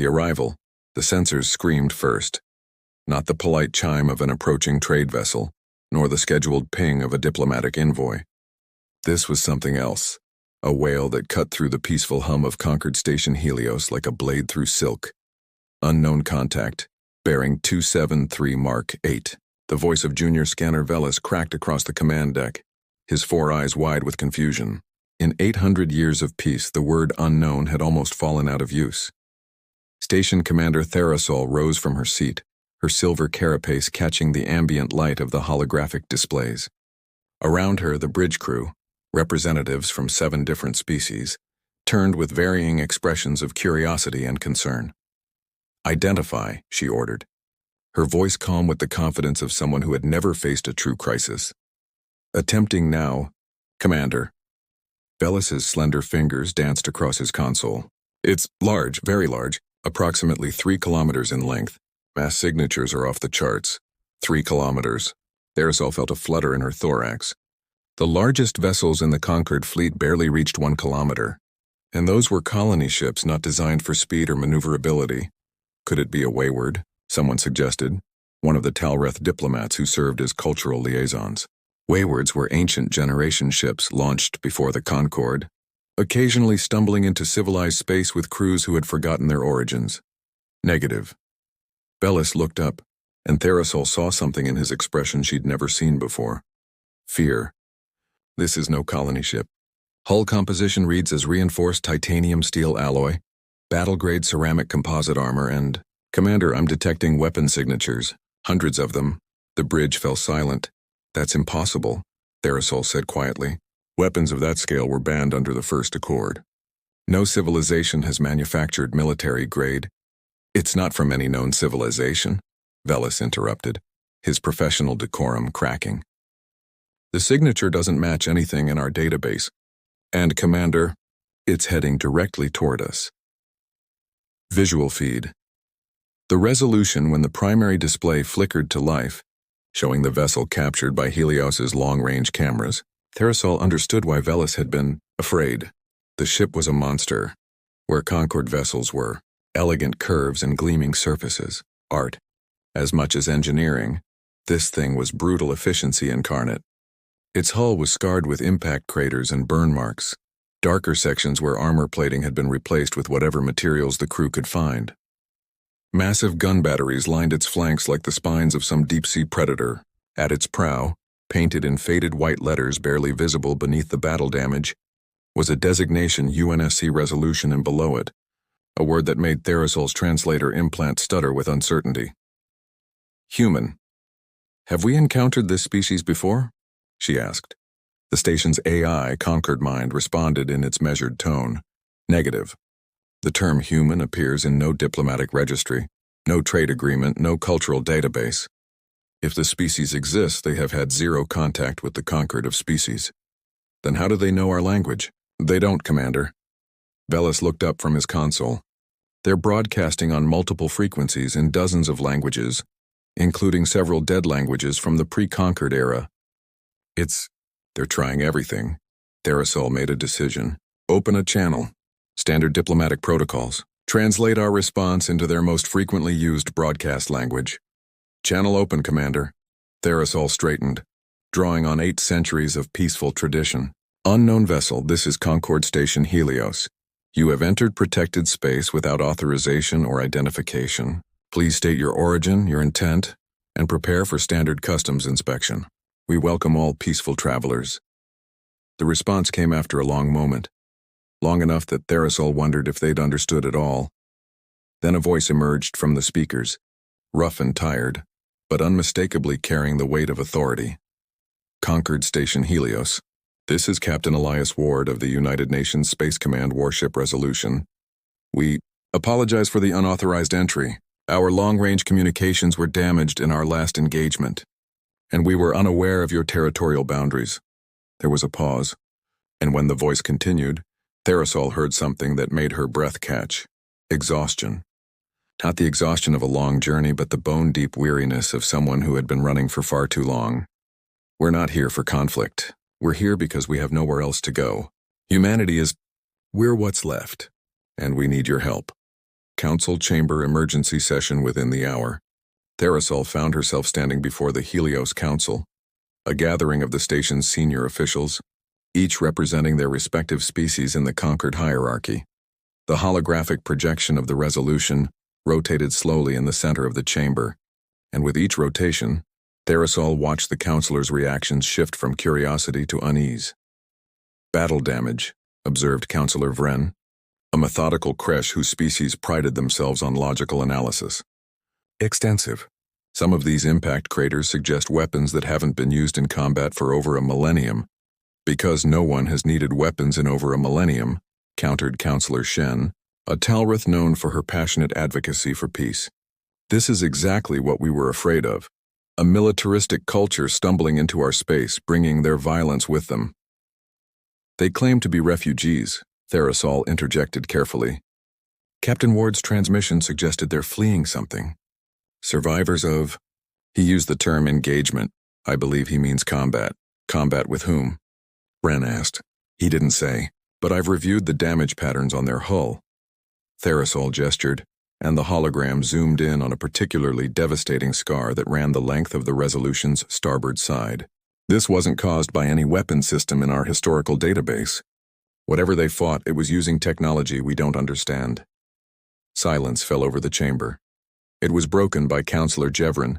The arrival, the sensors screamed first. Not the polite chime of an approaching trade vessel, nor the scheduled ping of a diplomatic envoy. This was something else, a wail that cut through the peaceful hum of Concord Station Helios like a blade through silk. Unknown contact, bearing 273 Mark 8. The voice of Junior Scanner Velis cracked across the command deck, his 4 eyes wide with confusion. In 800 years of peace, the word unknown had almost fallen out of use. Station Commander Therasol rose from her seat, her silver carapace catching the ambient light of the holographic displays. Around her, the bridge crew, representatives from 7 different species, turned with varying expressions of curiosity and concern. "Identify," she ordered, her voice calm with the confidence of someone who had never faced a true crisis. "Attempting now, Commander." Velis's slender fingers danced across his console. "It's large, very large, approximately 3 kilometers in length. Mass signatures are off the charts. 3 kilometers. Therasol felt a flutter in her thorax. The largest vessels in the Concord fleet barely reached 1 kilometer. And those were colony ships not designed for speed or maneuverability. Could it be a wayward? Someone suggested, one of the Talreth diplomats who served as cultural liaisons. Waywards were ancient generation ships launched before the Concorde, occasionally stumbling into civilized space with crews who had forgotten their origins. Negative. Velis looked up, and Therasol saw something in his expression she'd never seen before. Fear. "This is no colony ship. Hull composition reads as reinforced titanium steel alloy, battle-grade ceramic composite armor, and... Commander, I'm detecting weapon signatures. Hundreds of them." The bridge fell silent. "That's impossible," Therasol said quietly. "Weapons of that scale were banned under the First Accord. No civilization has manufactured military grade." "It's not from any known civilization," Velis interrupted, his professional decorum cracking. "The signature doesn't match anything in our database. And, Commander, it's heading directly toward us." Visual feed. The resolution when the primary display flickered to life, showing the vessel captured by Helios's long-range cameras, Therasol understood why Velis had been afraid. The ship was a monster, where Concorde vessels were. Elegant curves and gleaming surfaces. Art. As much as engineering, this thing was brutal efficiency incarnate. Its hull was scarred with impact craters and burn marks, darker sections where armor plating had been replaced with whatever materials the crew could find. Massive gun batteries lined its flanks like the spines of some deep-sea predator. At its prow, painted in faded white letters barely visible beneath the battle damage, was a designation UNSC resolution, and below it, a word that made Therasol's translator implant stutter with uncertainty. "Human. Have we encountered this species before?" she asked. The station's AI, Concord Mind, responded in its measured tone. "Negative. The term human appears in no diplomatic registry, no trade agreement, no cultural database. If the species exists, they have had 0 contact with the Concord of species. Then how do they know our language?" "They don't, Commander." Velis looked up from his console. "They're broadcasting on multiple frequencies in dozens of languages, including several dead languages from the pre-Concord era. They're trying everything." Therasol made a decision. "Open a channel. Standard diplomatic protocols. Translate our response into their most frequently used broadcast language." "Channel open, Commander." Therasol straightened, drawing on 8 centuries of peaceful tradition. "Unknown vessel, this is Concord Station Helios. You have entered protected space without authorization or identification. Please state your origin, your intent, and prepare for standard customs inspection. We welcome all peaceful travelers." The response came after a long moment, long enough that Therasol wondered if they'd understood at all. Then a voice emerged from the speakers, rough and tired, but unmistakably carrying the weight of authority. "Concord Station Helios. This is Captain Elias Ward of the United Nations Space Command Warship Resolution. We apologize for the unauthorized entry. Our long-range communications were damaged in our last engagement, and we were unaware of your territorial boundaries." There was a pause, and when the voice continued, Therasol heard something that made her breath catch. Exhaustion. Not the exhaustion of a long journey, but the bone-deep weariness of someone who had been running for far too long. "We're not here for conflict. We're here because we have nowhere else to go. Humanity is... We're what's left, and we need your help." Council chamber emergency session within the hour. Theresol found herself standing before the Helios Council, a gathering of the station's senior officials, each representing their respective species in the conquered hierarchy. The holographic projection of the resolution rotated slowly in the center of the chamber, and with each rotation, Theresol watched the councilors' reactions shift from curiosity to unease. Battle damage, observed Councillor Vren, a methodical creche whose species prided themselves on logical analysis. Extensive. Some of these impact craters suggest weapons that haven't been used in combat for over a millennium. Because no one has needed weapons in over a millennium, countered Councillor Shen, a Talrith known for her passionate advocacy for peace. This is exactly what we were afraid of. A militaristic culture stumbling into our space, bringing their violence with them. They claim to be refugees, Theresol interjected carefully. Captain Ward's transmission suggested they're fleeing something. Survivors of... He used the term engagement. I believe he means combat. Combat with whom? Wren asked. He didn't say, but I've reviewed the damage patterns on their hull. Theresol gestured, and the hologram zoomed in on a particularly devastating scar that ran the length of the Resolution's starboard side. This wasn't caused by any weapon system in our historical database. Whatever they fought, it was using technology we don't understand. Silence fell over the chamber. It was broken by Councillor Jevrin,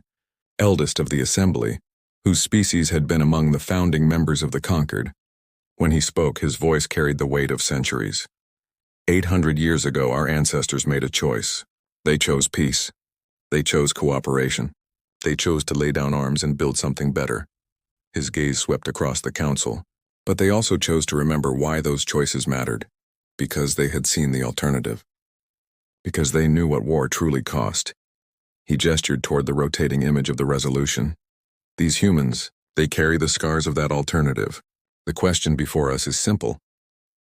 eldest of the Assembly, whose species had been among the founding members of the Conquered. When he spoke, his voice carried the weight of centuries. 800 years ago, our ancestors made a choice. They chose peace. They chose cooperation. They chose to lay down arms and build something better. His gaze swept across the council, but they also chose to remember why those choices mattered. Because they had seen the alternative. Because they knew what war truly cost. He gestured toward the rotating image of the Resolution. These humans, they carry the scars of that alternative. The question before us is simple.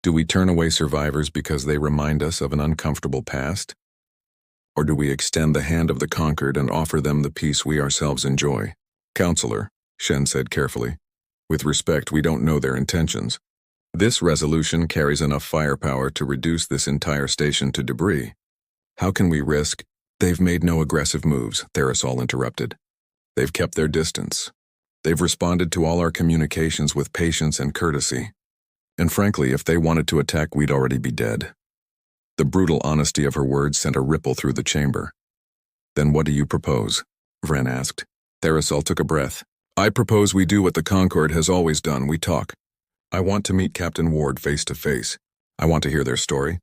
Do we turn away survivors because they remind us of an uncomfortable past? Or do we extend the hand of the conquered and offer them the peace we ourselves enjoy? Counselor, Shen said carefully. With respect, we don't know their intentions. This resolution carries enough firepower to reduce this entire station to debris. How can we risk? They've made no aggressive moves, Theresol interrupted. They've kept their distance. They've responded to all our communications with patience and courtesy. And frankly, if they wanted to attack, we'd already be dead. The brutal honesty of her words sent a ripple through the chamber. Then what do you propose? Vren asked. Theresol took a breath. I propose we do what the Concord has always done, we talk. I want to meet Captain Ward face to face. I want to hear their story.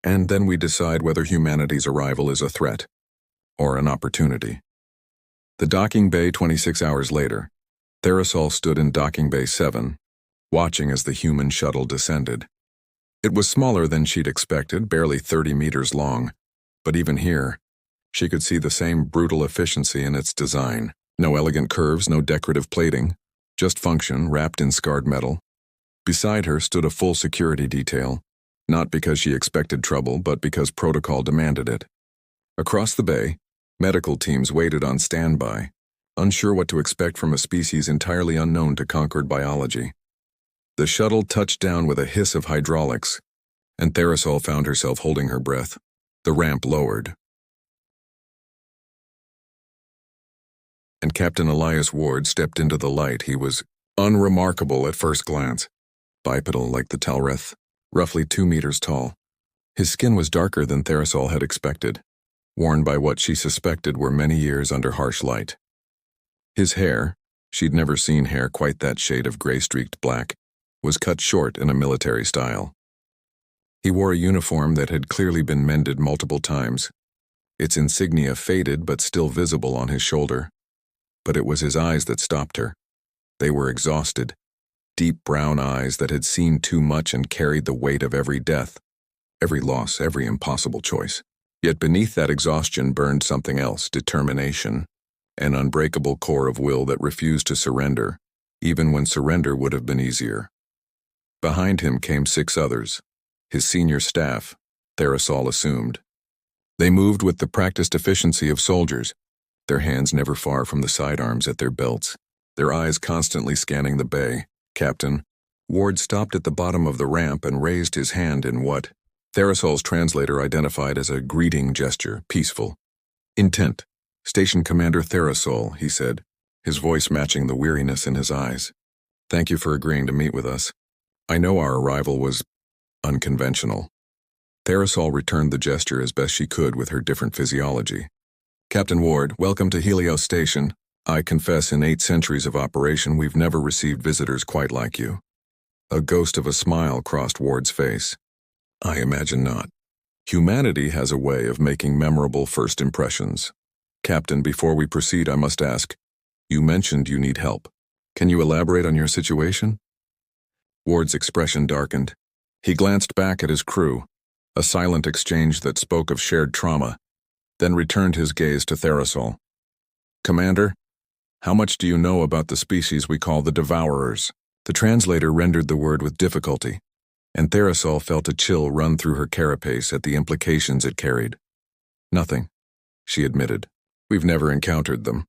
And then we decide whether humanity's arrival is a threat or an opportunity. The docking bay 26 hours later. Theresol stood in docking bay 7, watching as the human shuttle descended. It was smaller than she'd expected, barely 30 meters long, but even here, she could see the same brutal efficiency in its design. No elegant curves, no decorative plating, just function wrapped in scarred metal. Beside her stood a full security detail, not because she expected trouble, but because protocol demanded it. Across the bay, medical teams waited on standby, unsure what to expect from a species entirely unknown to conquered biology. The shuttle touched down with a hiss of hydraulics, and Theresol found herself holding her breath. The ramp lowered. And Captain Elias Ward stepped into the light. He was unremarkable at first glance. Bipedal like the Talrith, roughly 2 meters tall. His skin was darker than Theresol had expected, worn by what she suspected were many years under harsh light. His hair, she'd never seen hair quite that shade of gray-streaked black, was cut short in a military style. He wore a uniform that had clearly been mended multiple times, its insignia faded but still visible on his shoulder. But it was his eyes that stopped her. They were exhausted, deep brown eyes that had seen too much and carried the weight of every death, every loss, every impossible choice. Yet beneath that exhaustion burned something else, determination, an unbreakable core of will that refused to surrender, even when surrender would have been easier. Behind him came 6 others, his senior staff, Theresol assumed. They moved with the practiced efficiency of soldiers, their hands never far from the sidearms at their belts, their eyes constantly scanning the bay. Captain, Ward stopped at the bottom of the ramp and raised his hand in what, Therasol's translator identified as a greeting gesture, peaceful. Intent. Station Commander Therasol, he said, his voice matching the weariness in his eyes. Thank you for agreeing to meet with us. I know our arrival was unconventional. Therasol returned the gesture as best she could with her different physiology. Captain Ward, welcome to Helios Station. I confess in 8 centuries of operation we've never received visitors quite like you. A ghost of a smile crossed Ward's face. I imagine not. Humanity has a way of making memorable first impressions. Captain, before we proceed, I must ask, you mentioned you need help. Can you elaborate on your situation? Ward's expression darkened. He glanced back at his crew, a silent exchange that spoke of shared trauma, then returned his gaze to Therasol. Commander, how much do you know about the species we call the Devourers? The translator rendered the word with difficulty, and Therasol felt a chill run through her carapace at the implications it carried. Nothing, she admitted. We've never encountered them.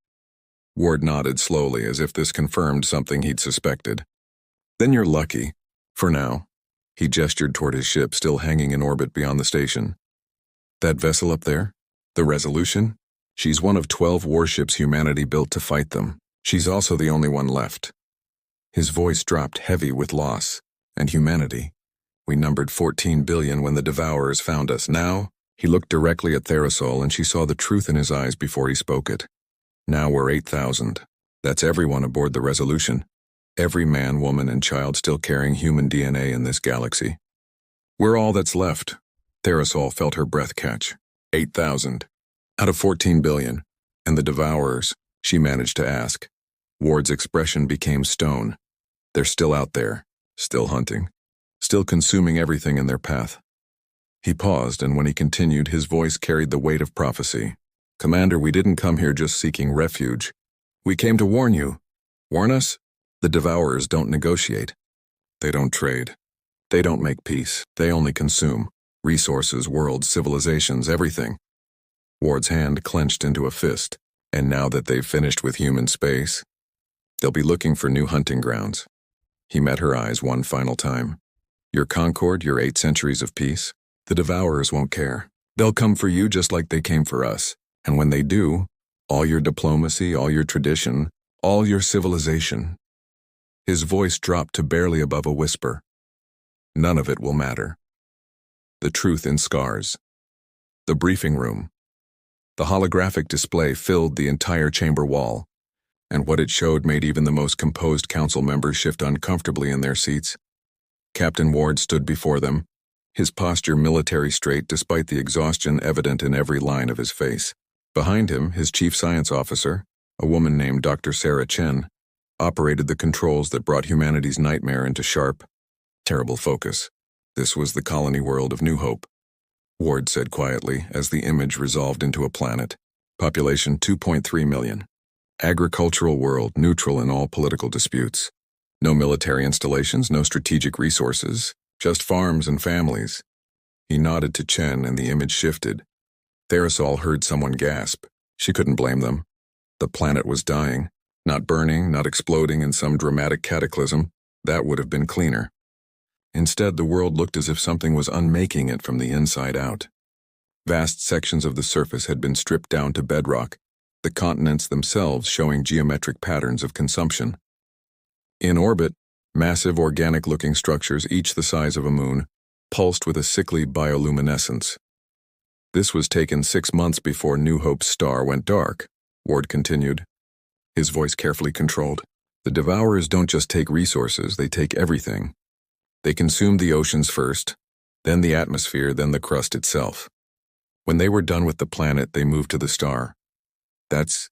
Ward nodded slowly as if this confirmed something he'd suspected. Then you're lucky. For now. He gestured toward his ship still hanging in orbit beyond the station. That vessel up there? The Resolution? She's one of 12 warships humanity built to fight them. She's also the only one left. His voice dropped heavy with loss. And humanity. We numbered 14 billion when the Devourers found us. Now, he looked directly at Therasol and she saw the truth in his eyes before he spoke it. Now we're 8,000. That's everyone aboard the Resolution. Every man, woman, and child still carrying human DNA in this galaxy. We're all that's left. Therasol felt her breath catch. 8,000. Out of 14 billion. And the Devourers, she managed to ask. Ward's expression became stone. They're still out there, still hunting, still consuming everything in their path. He paused, and when he continued, his voice carried the weight of prophecy. Commander, we didn't come here just seeking refuge. We came to warn you. Warn us? The Devourers don't negotiate. They don't trade. They don't make peace. They only consume. Resources, worlds, civilizations, everything. Ward's hand clenched into a fist, and now that they've finished with human space, they'll be looking for new hunting grounds. He met her eyes one final time. Your concord, your 8 centuries of peace? The Devourers won't care. They'll come for you just like they came for us. And when they do, all your diplomacy, all your tradition, all your civilization. His voice dropped to barely above a whisper. None of it will matter. The truth in scars. The briefing room. The holographic display filled the entire chamber wall, and what it showed made even the most composed council members shift uncomfortably in their seats. Captain Ward stood before them, his posture military straight despite the exhaustion evident in every line of his face. Behind him, his chief science officer, a woman named Dr. Sarah Chen, operated the controls that brought humanity's nightmare into sharp, terrible focus. This was the colony world of New Hope, Ward said quietly as the image resolved into a planet. Population 2.3 million. Agricultural world, neutral in all political disputes. No military installations, no strategic resources, just farms and families. He nodded to Chen and the image shifted. Therasol heard someone gasp. She couldn't blame them. The planet was dying. Not burning, not exploding in some dramatic cataclysm. That would have been cleaner. Instead, the world looked as if something was unmaking it from the inside out. Vast sections of the surface had been stripped down to bedrock, the continents themselves showing geometric patterns of consumption. In orbit, massive organic-looking structures, each the size of a moon, pulsed with a sickly bioluminescence. This was taken 6 months before New Hope's star went dark, Ward continued, his voice carefully controlled. The Devourers don't just take resources, they take everything. They consumed the oceans first, then the atmosphere, then the crust itself. When they were done with the planet, they moved to the star. That's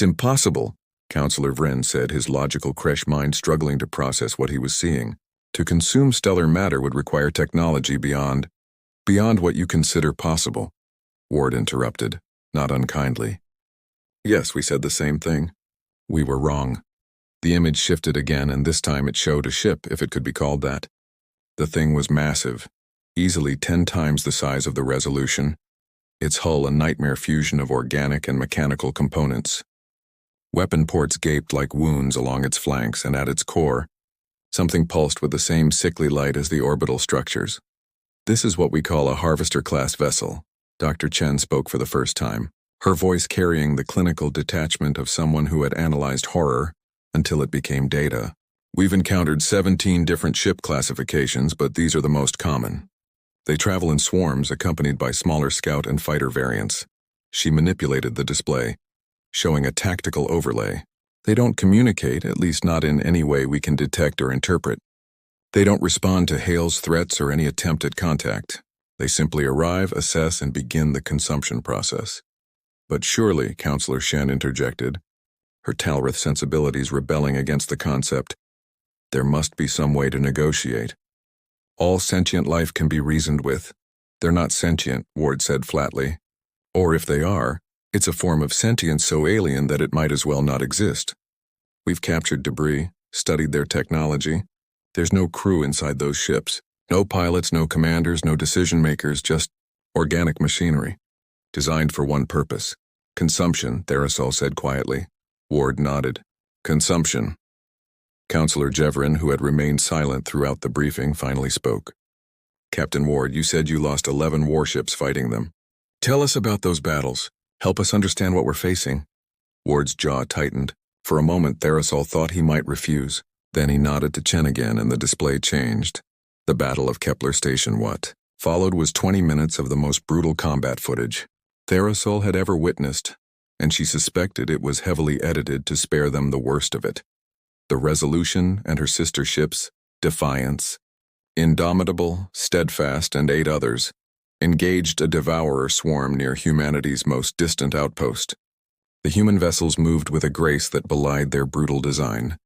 impossible, Counselor Vryn said, his logical Kresh mind struggling to process what he was seeing. To consume stellar matter would require technology beyond what you consider possible. Ward interrupted, not unkindly. Yes, we said the same thing. We were wrong. The image shifted again, and this time it showed a ship, if it could be called that. The thing was massive, easily 10 times the size of the Resolution, its hull a nightmare fusion of organic and mechanical components. Weapon ports gaped like wounds along its flanks, and at its core, something pulsed with the same sickly light as the orbital structures. This is what we call a harvester-class vessel. Dr. Chen spoke for the first time, her voice carrying the clinical detachment of someone who had analyzed horror until it became data. We've encountered 17 different ship classifications, but these are the most common. They travel in swarms accompanied by smaller scout and fighter variants. She manipulated the display, showing a tactical overlay. They don't communicate, at least not in any way we can detect or interpret. They don't respond to hails, threats, or any attempt at contact. They simply arrive, assess, and begin the consumption process. But surely, Counselor Shen interjected, her Talrith sensibilities rebelling against the concept, there must be some way to negotiate. All sentient life can be reasoned with. They're not sentient, Ward said flatly. Or if they are, it's a form of sentience so alien that it might as well not exist. We've captured debris, studied their technology. There's no crew inside those ships. No pilots, no commanders, no decision-makers, just organic machinery. Designed for one purpose. Consumption, Therasol said quietly. Ward nodded. Consumption. Counselor Jevrin, who had remained silent throughout the briefing, finally spoke. Captain Ward, you said you lost 11 warships fighting them. Tell us about those battles. Help us understand what we're facing. Ward's jaw tightened. For a moment, Therasol thought he might refuse. Then he nodded to Chen again, and the display changed. The Battle of Kepler Station what followed was 20 minutes of the most brutal combat footage Therasol had ever witnessed, and she suspected it was heavily edited to spare them the worst of it. The Resolution and her sister ships, Defiance, Indomitable, Steadfast, and 8 others, engaged a devourer swarm near humanity's most distant outpost. The human vessels moved with a grace that belied their brutal design,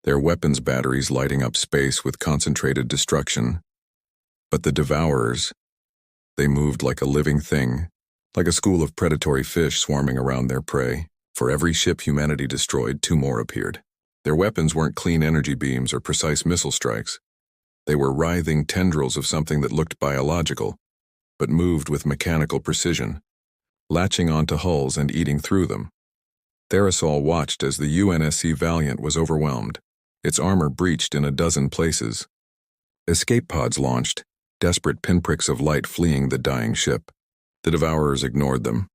their weapons batteries lighting up space with concentrated destruction. But the devourers, they moved like a living thing, like a school of predatory fish swarming around their prey. For every ship humanity destroyed, 2 more appeared. Their weapons weren't clean energy beams or precise missile strikes. They were writhing tendrils of something that looked biological, but moved with mechanical precision, latching onto hulls and eating through them. Therasol watched as the UNSC Valiant was overwhelmed, its armor breached in a dozen places. Escape pods launched, desperate pinpricks of light fleeing the dying ship. The devourers ignored them,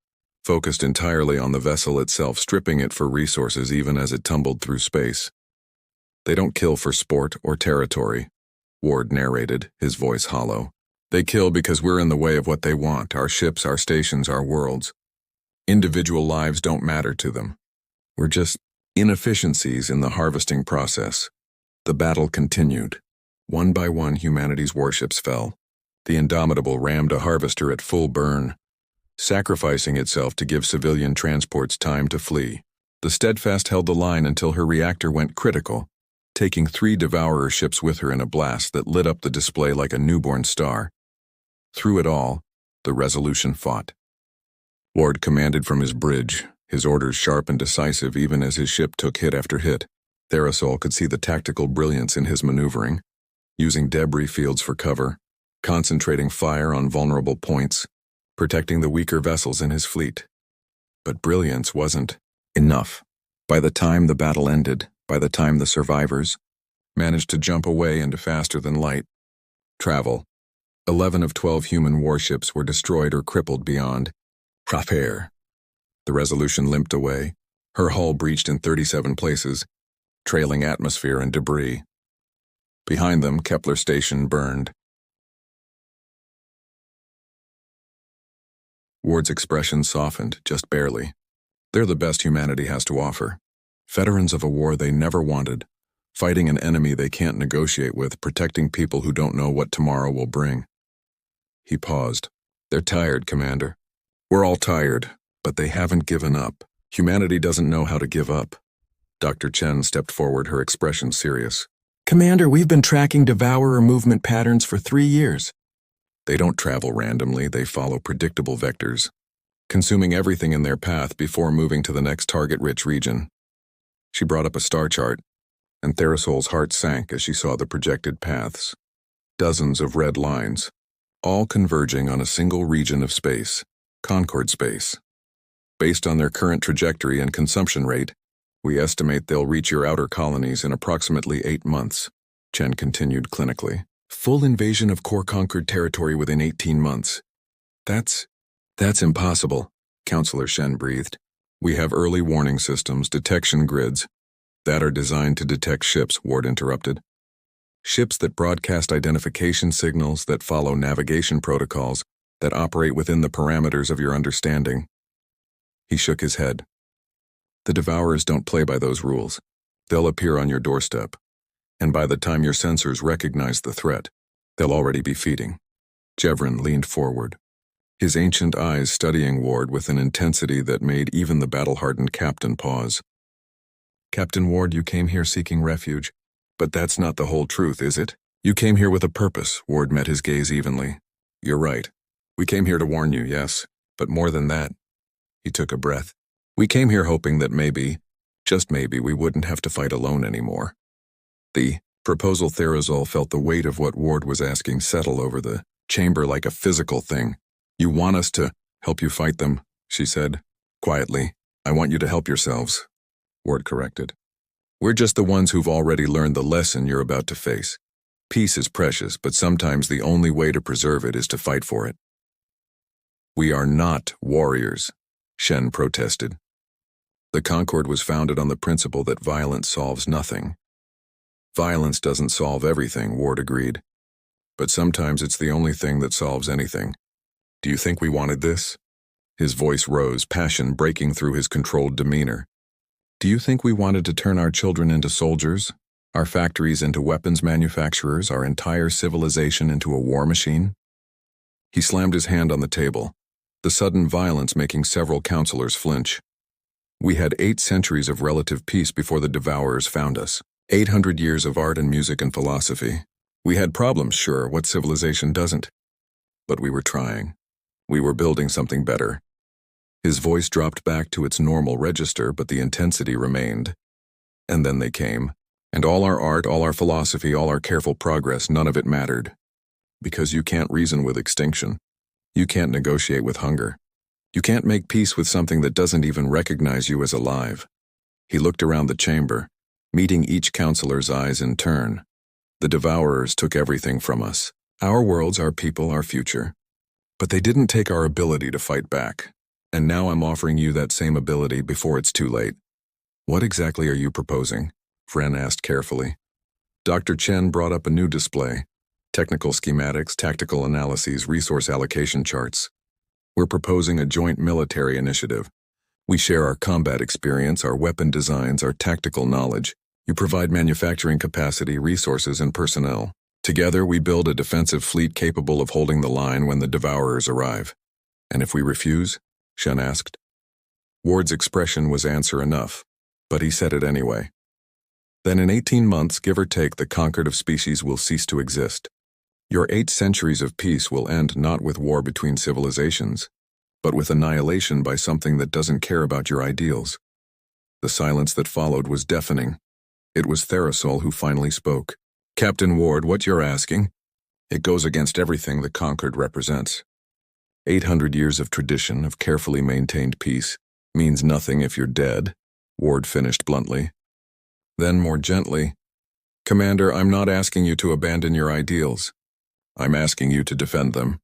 focused entirely on the vessel itself, stripping it for resources even as it tumbled through space. They don't kill for sport or territory, Ward narrated, his voice hollow. They kill because we're in the way of what they want, our ships, our stations, our worlds. Individual lives don't matter to them. We're just inefficiencies in the harvesting process. The battle continued. One by one, humanity's warships fell. The Indomitable rammed a harvester at full burn, sacrificing itself to give civilian transports time to flee. The Steadfast held the line until her reactor went critical, taking 3 devourer ships with her in a blast that lit up the display like a newborn star. Through it all, the Resolution fought. Ward commanded from his bridge, his orders sharp and decisive even as his ship took hit after hit. Therasol could see the tactical brilliance in his maneuvering, using debris fields for cover, concentrating fire on vulnerable points, protecting the weaker vessels in his fleet. But brilliance wasn't enough. By the time the battle ended, by the time the survivors managed to jump away into faster-than-light travel, 11 of 12 human warships were destroyed or crippled beyond repair. The Resolution limped away, her hull breached in 37 places, trailing atmosphere and debris. Behind them, Kepler Station burned. Ward's expression softened, just barely. They're the best humanity has to offer. Veterans of a war they never wanted, fighting an enemy they can't negotiate with, protecting people who don't know what tomorrow will bring. He paused. They're tired, Commander. We're all tired, but they haven't given up. Humanity doesn't know how to give up. Dr. Chen stepped forward, her expression serious. Commander, we've been tracking devourer movement patterns for 3 years. They don't travel randomly, they follow predictable vectors, consuming everything in their path before moving to the next target-rich region. She brought up a star chart, and Therasol's heart sank as she saw the projected paths. Dozens of red lines, all converging on a single region of space, Concord space. Based on their current trajectory and consumption rate, we estimate they'll reach your outer colonies in approximately 8 months, Chen continued clinically. Full invasion of core conquered territory within 18 months. That's impossible, Counselor Shen breathed. We have early warning systems, detection grids, that are designed to detect ships, Ward interrupted. Ships that broadcast identification signals, that follow navigation protocols, that operate within the parameters of your understanding. He shook his head. The Devourers don't play by those rules. They'll appear on your doorstep, and by the time your sensors recognize the threat, they'll already be feeding. Jevrin leaned forward, his ancient eyes studying Ward with an intensity that made even the battle-hardened captain pause. Captain Ward, you came here seeking refuge, but that's not the whole truth, is it? You came here with a purpose, Ward met his gaze evenly. You're right. We came here to warn you, yes, but more than that. He took a breath. We came here hoping that maybe, just maybe, we wouldn't have to fight alone anymore. The proposal Therazol felt the weight of what Ward was asking settle over the chamber like a physical thing. You want us to help you fight them, she said, quietly. I want you to help yourselves, Ward corrected. We're just the ones who've already learned the lesson you're about to face. Peace is precious, but sometimes the only way to preserve it is to fight for it. We are not warriors, Shen protested. The Concord was founded on the principle that violence solves nothing. Violence doesn't solve everything, Ward agreed. But sometimes it's the only thing that solves anything. Do you think we wanted this? His voice rose, passion breaking through his controlled demeanor. Do you think we wanted to turn our children into soldiers, our factories into weapons manufacturers, our entire civilization into a war machine? He slammed his hand on the table, the sudden violence making several counselors flinch. We had 8 centuries of relative peace before the Devourers found us. 800 years of art and music and philosophy. We had problems, sure, what civilization doesn't? But we were trying. We were building something better. His voice dropped back to its normal register, but the intensity remained. And then they came. And all our art, all our philosophy, all our careful progress, none of it mattered. Because you can't reason with extinction. You can't negotiate with hunger. You can't make peace with something that doesn't even recognize you as alive. He looked around the chamber, meeting each counselor's eyes in turn. The Devourers took everything from us. Our worlds, our people, our future. But they didn't take our ability to fight back. And now I'm offering you that same ability before it's too late. What exactly are you proposing? Fren asked carefully. Dr. Chen brought up a new display. Technical schematics, tactical analyses, resource allocation charts. We're proposing a joint military initiative. We share our combat experience, our weapon designs, our tactical knowledge. You provide manufacturing capacity, resources, and personnel. Together, we build a defensive fleet capable of holding the line when the Devourers arrive. And if we refuse? Shen asked. Ward's expression was answer enough, but he said it anyway. Then in 18 months, give or take, the conquered of species will cease to exist. Your 8 centuries of peace will end not with war between civilizations, but with annihilation by something that doesn't care about your ideals. The silence that followed was deafening. It was Therazol who finally spoke. Captain Ward, what you're asking? It goes against everything the conquered represents. 800 years of tradition, of carefully maintained peace, means nothing if you're dead, Ward finished bluntly. Then more gently, Commander, I'm not asking you to abandon your ideals. I'm asking you to defend them.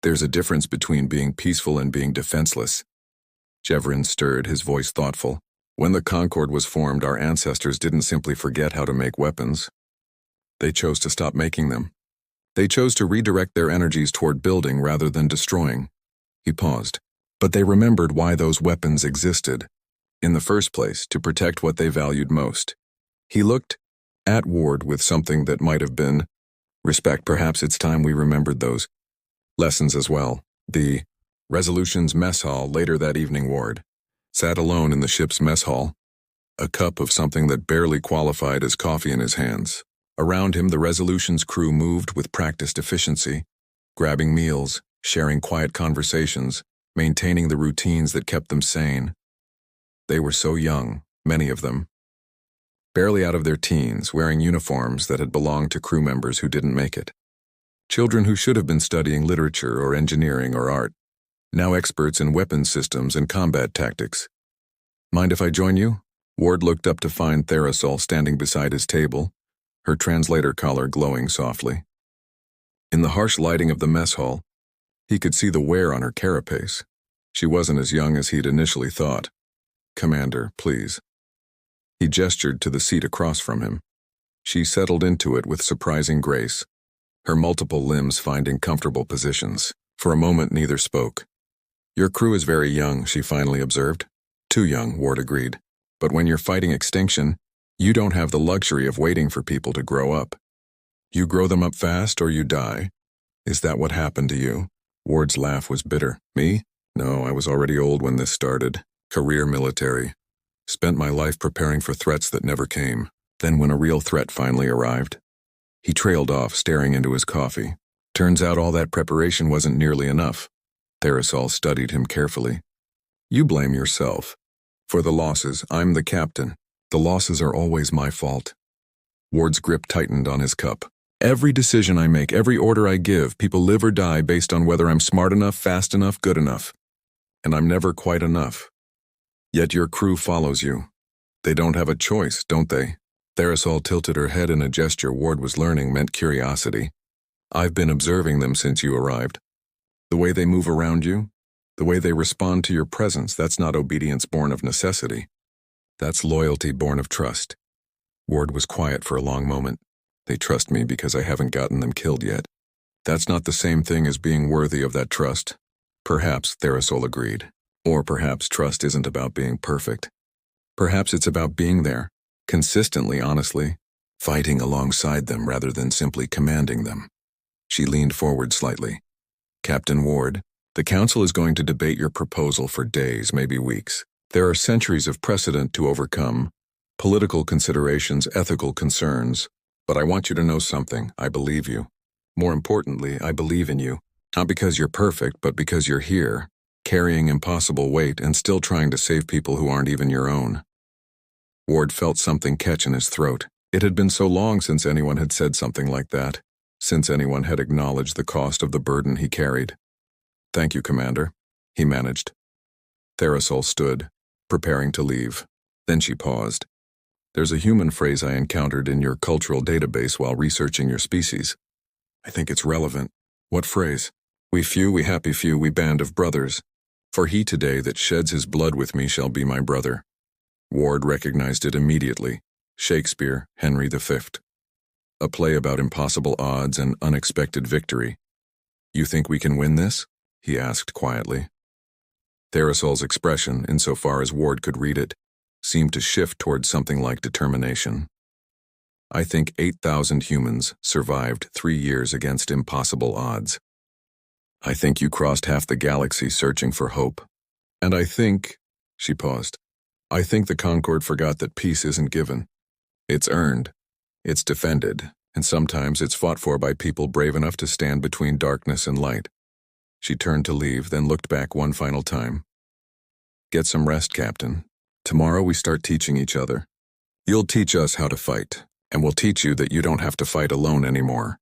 There's a difference between being peaceful and being defenseless. Jevrin stirred, his voice thoughtful. When the Concord was formed, our ancestors didn't simply forget how to make weapons. They chose to stop making them. They chose to redirect their energies toward building rather than destroying. He paused. But they remembered why those weapons existed. In the first place, to protect what they valued most. He looked at Ward with something that might have been respect. Perhaps it's time we remembered those lessons as well. The Resolution's mess hall later that evening, Ward sat alone in the ship's mess hall, a cup of something that barely qualified as coffee in his hands. Around him, the Resolution's crew moved with practiced efficiency, grabbing meals, sharing quiet conversations, maintaining the routines that kept them sane. They were so young, many of them, barely out of their teens, wearing uniforms that had belonged to crew members who didn't make it. Children who should have been studying literature or engineering or art, now experts in weapons systems and combat tactics. Mind if I join you? Ward looked up to find Therazol standing beside his table, her translator collar glowing softly. In the harsh lighting of the mess hall, he could see the wear on her carapace. She wasn't as young as he'd initially thought. "Commander, please." He gestured to the seat across from him. She settled into it with surprising grace, her multiple limbs finding comfortable positions. For a moment, neither spoke. "Your crew is very young," she finally observed. "Too young," Ward agreed. "But when you're fighting extinction, you don't have the luxury of waiting for people to grow up. You grow them up fast or you die. Is that what happened to you?" Ward's laugh was bitter. "Me? No, I was already old when this started. Career military. Spent my life preparing for threats that never came. Then when a real threat finally arrived." He trailed off, staring into his coffee. Turns out all that preparation wasn't nearly enough. Therisol studied him carefully. "You blame yourself. For the losses, I'm the captain. The losses are always my fault." Ward's grip tightened on his cup. "Every decision I make, every order I give, people live or die based on whether I'm smart enough, fast enough, good enough. And I'm never quite enough. Yet your crew follows you. They don't have a choice, don't they?" Therisol tilted her head in a gesture Ward was learning meant curiosity. "I've been observing them since you arrived. The way they move around you, the way they respond to your presence, that's not obedience born of necessity. That's loyalty born of trust." Ward was quiet for a long moment. "They trust me because I haven't gotten them killed yet. That's not the same thing as being worthy of that trust." "Perhaps," Therisol agreed. "Or perhaps trust isn't about being perfect. Perhaps it's about being there, consistently, honestly, fighting alongside them rather than simply commanding them." She leaned forward slightly. "Captain Ward, the Council is going to debate your proposal for days, maybe weeks. There are centuries of precedent to overcome, political considerations, ethical concerns. But I want you to know something. I believe you. More importantly, I believe in you. Not because you're perfect, but because you're here, carrying impossible weight and still trying to save people who aren't even your own." Ward felt something catch in his throat. It had been so long since anyone had said something like that, since anyone had acknowledged the cost of the burden he carried. "Thank you, Commander," he managed. Therisol stood, preparing to leave. Then she paused. "There's a human phrase I encountered in your cultural database while researching your species. I think it's relevant." "What phrase?" "We few, we happy few, we band of brothers. For he today that sheds his blood with me shall be my brother." Ward recognized it immediately. Shakespeare, Henry V. A play about impossible odds and unexpected victory. "You think we can win this?" he asked quietly. Therisol's expression, insofar as Ward could read it, seemed to shift towards something like determination. "I think 8,000 humans survived 3 years against impossible odds. I think you crossed half the galaxy searching for hope. And I think," she paused, "I think the Concord forgot that peace isn't given. It's earned, it's defended, and sometimes it's fought for by people brave enough to stand between darkness and light." She turned to leave, then looked back one final time. "Get some rest, Captain. Tomorrow we start teaching each other. You'll teach us how to fight, and we'll teach you that you don't have to fight alone anymore."